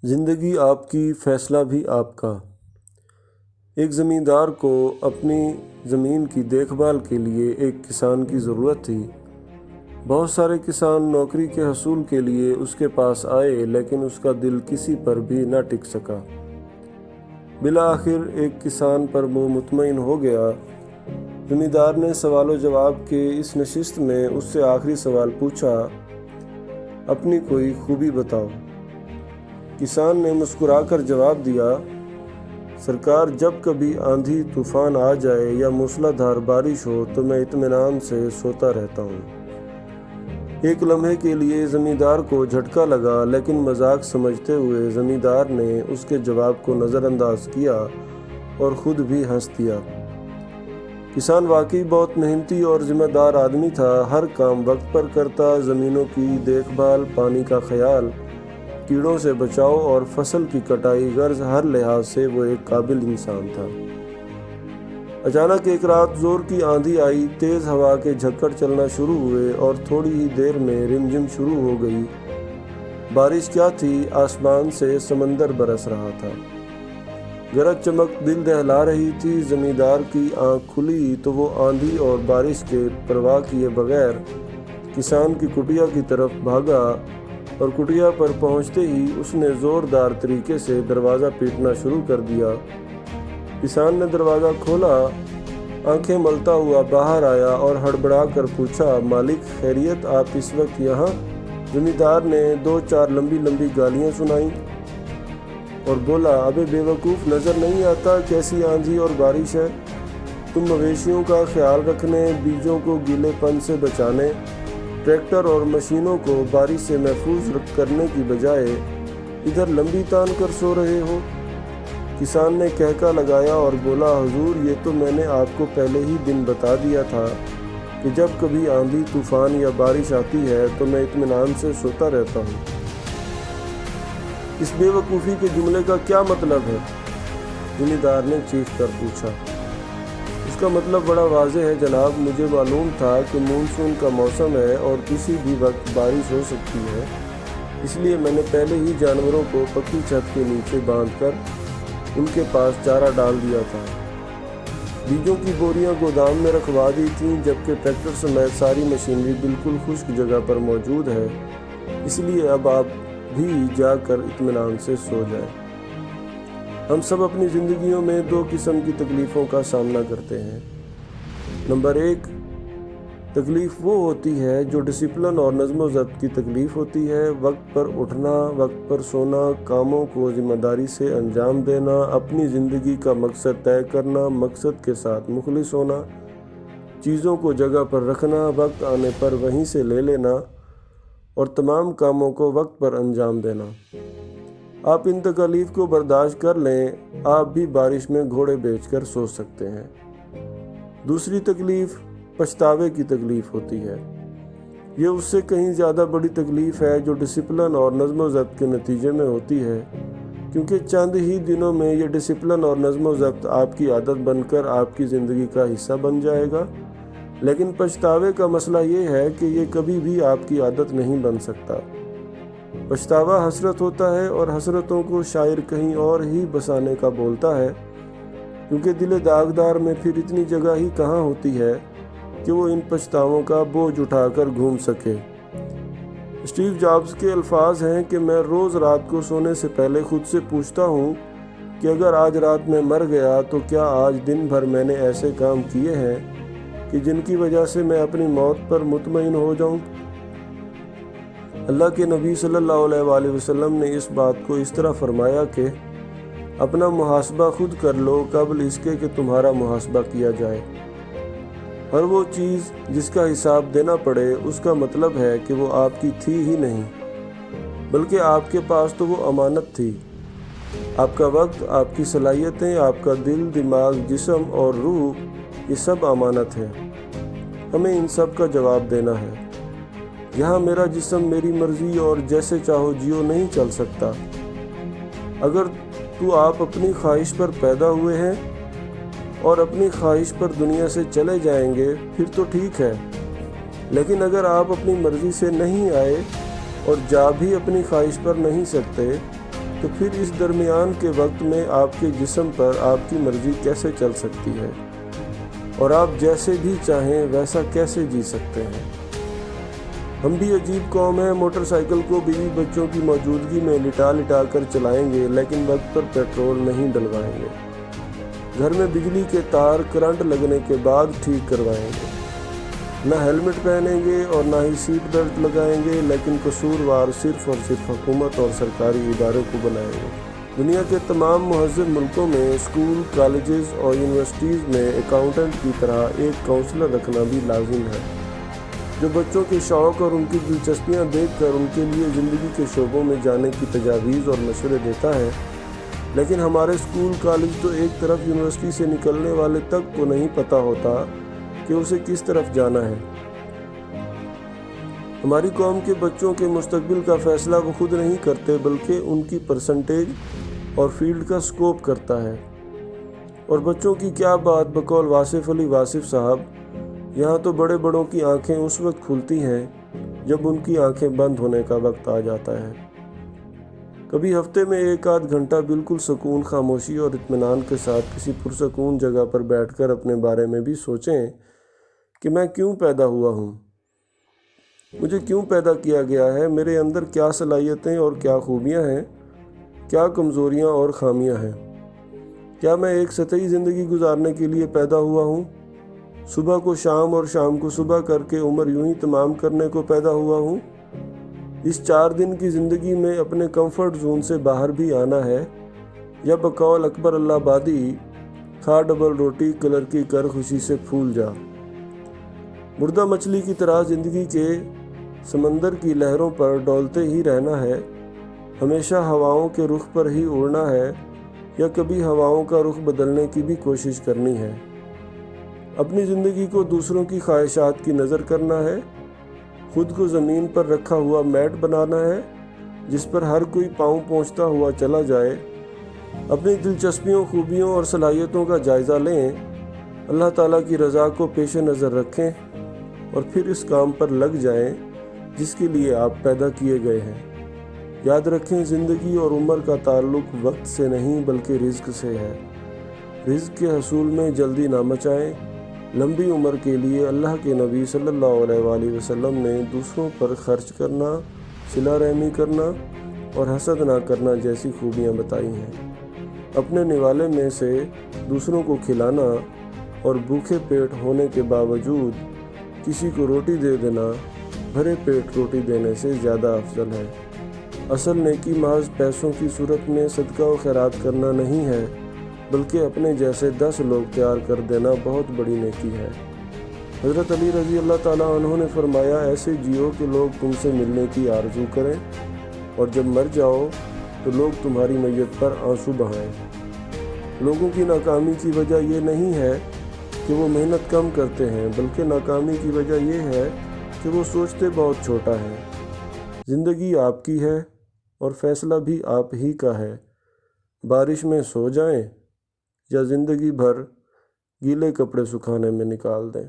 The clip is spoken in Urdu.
زندگی آپ کی، فیصلہ بھی آپ کا۔ ایک زمیندار کو اپنی زمین کی دیکھ بھال کے لیے ایک کسان کی ضرورت تھی۔ بہت سارے کسان نوکری کے حصول کے لیے اس کے پاس آئے، لیکن اس کا دل کسی پر بھی نہ ٹک سکا۔ بالآخر ایک کسان پر وہ مطمئن ہو گیا۔ زمیندار نے سوال و جواب کے اس نشست میں اس سے آخری سوال پوچھا، اپنی کوئی خوبی بتاؤ۔ کسان نے مسکرا کر جواب دیا، سرکار، جب کبھی آندھی طوفان آ جائے یا موسلا دھار بارش ہو تو میں اطمینان سے سوتا رہتا ہوں۔ ایک لمحے کے لیے زمیندار کو جھٹکا لگا، لیکن مذاق سمجھتے ہوئے زمیندار نے اس کے جواب کو نظر انداز کیا اور خود بھی ہنس دیا۔ کسان واقعی بہت محنتی اور ذمہ دار آدمی تھا۔ ہر کام وقت پر کرتا، زمینوں کی دیکھ بھال، پانی کا خیال، کیڑوں سے بچاؤ اور فصل کی کٹائی، غرض ہر لحاظ سے وہ ایک قابل انسان تھا۔ اچانک ایک رات زور کی آندھی آئی، تیز ہوا کے جھکڑ چلنا شروع ہوئے اور تھوڑی ہی دیر میں رمجم شروع ہو گئی۔ بارش کیا تھی، آسمان سے سمندر برس رہا تھا۔ گرج چمک دل دہلا رہی تھی۔ زمیندار کی آنکھ کھلی تو وہ آندھی اور بارش کے پرواہ کیے بغیر کسان کی کٹیا کی طرف بھاگا اور کٹیا پر پہنچتے ہی اس نے زوردار طریقے سے دروازہ پیٹنا شروع کر دیا۔ کسان نے دروازہ کھولا، آنکھیں ملتا ہوا باہر آیا اور ہڑبڑا کر پوچھا، مالک خیریت، آپ اس وقت یہاں؟ زمیندار نے دو چار لمبی لمبی گالیاں سنائیں اور بولا، ابے بے وقوف، نظر نہیں آتا کیسی آندھی اور بارش ہے؟ تم مویشیوں کا خیال رکھنے، بیجوں کو گیلے پن سے بچانے، ٹریکٹر اور مشینوں کو بارش سے محفوظ کرنے کی بجائے ادھر لمبی تان کر سو رہے ہو۔ کسان نے کہکا لگایا اور بولا، حضور، یہ تو میں نے آپ کو پہلے ہی دن بتا دیا تھا کہ جب کبھی آندھی طوفان یا بارش آتی ہے تو میں اطمینان سے سوتا رہتا ہوں۔ اس بے وقوفی کے جملے کا کیا مطلب ہے؟ زمیندار نے چیخ کر پوچھا۔ اس کا مطلب بڑا واضح ہے جناب، مجھے معلوم تھا کہ مونسون کا موسم ہے اور کسی بھی وقت بارش ہو سکتی ہے، اس لیے میں نے پہلے ہی جانوروں کو پکی چھت کے نیچے باندھ کر ان کے پاس چارہ ڈال دیا تھا۔ بیجوں کی بوریاں گودام میں رکھوا دی تھیں، جبکہ ٹریکٹر سمیت ساری مشینری بالکل خشک جگہ پر موجود ہے، اس لیے اب آپ بھی جا کر اطمینان سے سو جائیں۔ ہم سب اپنی زندگیوں میں دو قسم کی تکلیفوں کا سامنا کرتے ہیں۔ نمبر 1، تکلیف وہ ہوتی ہے جو ڈسپلن اور نظم و ضبط کی تکلیف ہوتی ہے۔ وقت پر اٹھنا، وقت پر سونا، کاموں کو ذمہ داری سے انجام دینا، اپنی زندگی کا مقصد طے کرنا، مقصد کے ساتھ مخلص ہونا، چیزوں کو جگہ پر رکھنا، وقت آنے پر وہیں سے لے لینا اور تمام کاموں کو وقت پر انجام دینا۔ آپ ان تکالیف کو برداشت کر لیں، آپ بھی بارش میں گھوڑے بیچ کر سو سکتے ہیں۔ دوسری تکلیف پچھتاوے کی تکلیف ہوتی ہے۔ یہ اس سے کہیں زیادہ بڑی تکلیف ہے جو ڈسپلن اور نظم و ضبط کے نتیجے میں ہوتی ہے، کیونکہ چند ہی دنوں میں یہ ڈسپلن اور نظم و ضبط آپ کی عادت بن کر آپ کی زندگی کا حصہ بن جائے گا۔ لیکن پچھتاوے کا مسئلہ یہ ہے کہ یہ کبھی بھی آپ کی عادت نہیں بن سکتا۔ پچھتاوا حسرت ہوتا ہے اور حسرتوں کو شاعر کہیں اور ہی بسانے کا بولتا ہے، کیونکہ دل داغدار میں پھر اتنی جگہ ہی کہاں ہوتی ہے کہ وہ ان پچھتاووں کا بوجھ اٹھا کر گھوم سکے۔ اسٹیو جابز کے الفاظ ہیں کہ میں روز رات کو سونے سے پہلے خود سے پوچھتا ہوں کہ اگر آج رات میں مر گیا تو کیا آج دن بھر میں نے ایسے کام کیے ہیں کہ جن کی وجہ سے میں اپنی موت پر مطمئن ہو جاؤں۔ اللہ کے نبی صلی اللہ علیہ وآلہ وسلم نے اس بات کو اس طرح فرمایا کہ اپنا محاسبہ خود کر لو قبل اس کے کہ تمہارا محاسبہ کیا جائے۔ ہر وہ چیز جس کا حساب دینا پڑے، اس کا مطلب ہے کہ وہ آپ کی تھی ہی نہیں، بلکہ آپ کے پاس تو وہ امانت تھی۔ آپ کا وقت، آپ کی صلاحیتیں، آپ کا دل، دماغ، جسم اور روح، یہ سب امانت ہے۔ ہمیں ان سب کا جواب دینا ہے۔ یہاں میرا جسم میری مرضی اور جیسے چاہو جیو نہیں چل سکتا۔ اگر تو آپ اپنی خواہش پر پیدا ہوئے ہیں اور اپنی خواہش پر دنیا سے چلے جائیں گے پھر تو ٹھیک ہے، لیکن اگر آپ اپنی مرضی سے نہیں آئے اور جا بھی اپنی خواہش پر نہیں سکتے تو پھر اس درمیان کے وقت میں آپ کے جسم پر آپ کی مرضی کیسے چل سکتی ہے اور آپ جیسے بھی چاہیں ویسا کیسے جی سکتے ہیں؟ ہم بھی عجیب قوم ہیں، موٹر سائیکل کو بیوی بچوں کی موجودگی میں لٹا لٹا کر چلائیں گے لیکن وقت پر پیٹرول نہیں ڈلوائیں گے، گھر میں بجلی کے تار کرنٹ لگنے کے بعد ٹھیک کروائیں گے، نہ ہیلمٹ پہنیں گے اور نہ ہی سیٹ بیلٹ لگائیں گے، لیکن قصوروار صرف اور صرف حکومت اور سرکاری اداروں کو بنائیں گے۔ دنیا کے تمام مہذب ملکوں میں اسکول، کالجز اور یونیورسٹیز میں اکاؤنٹنٹ کی طرح ایک کاؤنسلر رکھنا بھی لازم ہے، جو بچوں کے شوق اور ان کی دلچسپیاں دیکھ کر ان کے لیے زندگی کے شعبوں میں جانے کی تجاویز اور مشورے دیتا ہے۔ لیکن ہمارے اسکول کالج تو ایک طرف یونیورسٹی سے نکلنے والے تک کو نہیں پتہ ہوتا کہ اسے کس طرف جانا ہے۔ ہماری قوم کے بچوں کے مستقبل کا فیصلہ وہ خود نہیں کرتے بلکہ ان کی پرسنٹیج اور فیلڈ کا سکوپ کرتا ہے۔ اور بچوں کی کیا بات، بقول واصف علی واصف صاحب، یہاں تو بڑے بڑوں کی آنکھیں اس وقت کھلتی ہیں جب ان کی آنکھیں بند ہونے کا وقت آ جاتا ہے۔ کبھی ہفتے میں ایک آدھ گھنٹہ بالکل سکون، خاموشی اور اطمینان کے ساتھ کسی پرسکون جگہ پر بیٹھ کر اپنے بارے میں بھی سوچیں کہ میں کیوں پیدا ہوا ہوں، مجھے کیوں پیدا کیا گیا ہے، میرے اندر کیا صلاحیتیں اور کیا خوبیاں ہیں، کیا کمزوریاں اور خامیاں ہیں۔ کیا میں ایک سطحی زندگی گزارنے کے لیے پیدا ہوا ہوں، صبح کو شام اور شام کو صبح کر کے عمر یوں ہی تمام کرنے کو پیدا ہوا ہوں؟ اس 4 دن کی زندگی میں اپنے کمفرٹ زون سے باہر بھی آنا ہے، یا بقول اکبر اللہ آبادی، کھا ڈبل روٹی کلر کی کر خوشی سے پھول جا، مردہ مچھلی کی طرح زندگی کے سمندر کی لہروں پر ڈولتے ہی رہنا ہے، ہمیشہ ہواؤں کے رخ پر ہی اڑنا ہے، یا کبھی ہواؤں کا رخ بدلنے کی بھی کوشش کرنی ہے؟ اپنی زندگی کو دوسروں کی خواہشات کی نظر کرنا ہے، خود کو زمین پر رکھا ہوا میٹ بنانا ہے جس پر ہر کوئی پاؤں پہنچتا ہوا چلا جائے۔ اپنی دلچسپیوں، خوبیوں اور صلاحیتوں کا جائزہ لیں، اللہ تعالیٰ کی رضا کو پیش نظر رکھیں اور پھر اس کام پر لگ جائیں جس کے لیے آپ پیدا کیے گئے ہیں۔ یاد رکھیں، زندگی اور عمر کا تعلق وقت سے نہیں بلکہ رزق سے ہے۔ رزق کے حصول میں جلدی نہ مچائیں۔ لمبی عمر کے لیے اللہ کے نبی صلی اللہ علیہ وآلہ وسلم نے دوسروں پر خرچ کرنا، صلہ رحمی کرنا اور حسد نہ کرنا جیسی خوبیاں بتائی ہیں۔ اپنے نوالے میں سے دوسروں کو کھلانا اور بھوکے پیٹ ہونے کے باوجود کسی کو روٹی دے دینا بھرے پیٹ روٹی دینے سے زیادہ افضل ہے۔ اصل نیکی محض پیسوں کی صورت میں صدقہ و خیرات کرنا نہیں ہے بلکہ اپنے جیسے 10 لوگ تیار کر دینا بہت بڑی نیکی ہے۔ حضرت علی رضی اللہ تعالیٰ عنہ نے فرمایا، ایسے جیو کہ لوگ تم سے ملنے کی آرزو کریں اور جب مر جاؤ تو لوگ تمہاری میت پر آنسو بہائیں۔ لوگوں کی ناکامی کی وجہ یہ نہیں ہے کہ وہ محنت کم کرتے ہیں بلکہ ناکامی کی وجہ یہ ہے کہ وہ سوچتے بہت چھوٹا ہے۔ زندگی آپ کی ہے اور فیصلہ بھی آپ ہی کا ہے۔ بارش میں سو جائیں یا زندگی بھر گیلے کپڑے سکھانے میں نکال دیں۔